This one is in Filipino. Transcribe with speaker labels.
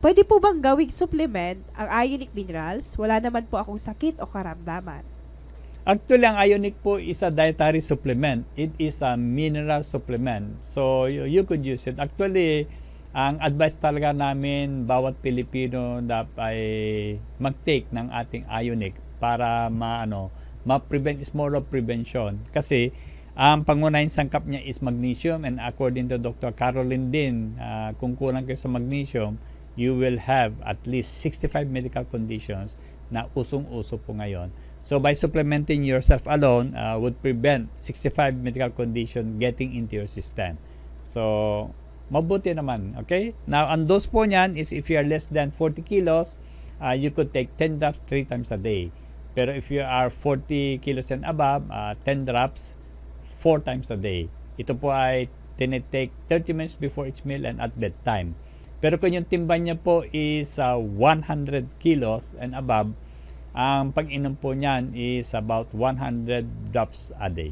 Speaker 1: Pwede po bang gawing supplement ang ionic minerals? Wala naman po akong sakit o karamdaman.
Speaker 2: Actually, ang ionic po is a dietary supplement. It is a mineral supplement. So, you could use it. Actually, ang advice talaga namin, bawat Pilipino dapat mag-take ng ating ionic para ma-prevent, is more of prevention. Kasi, ang pangunahing sangkap niya is magnesium, and according to Dr. Caroline din, kung kulang kayo sa magnesium, you will have at least 65 medical conditions na usong-uso po ngayon. So by supplementing yourself alone would prevent 65 medical condition getting into your system. So mabuti naman, okay? Now, ang dose po niyan is if you are less than 40 kilos, you could take 10 drops 3 times a day. Pero if you are 40 kilos and above, 10 drops 4 times a day. Ito po ay tinitake 30 minutes before each meal and at bedtime. Pero kung yung timbang niya po is 100 kilos and above, ang pag-inom po niyan is about 100 drops a day.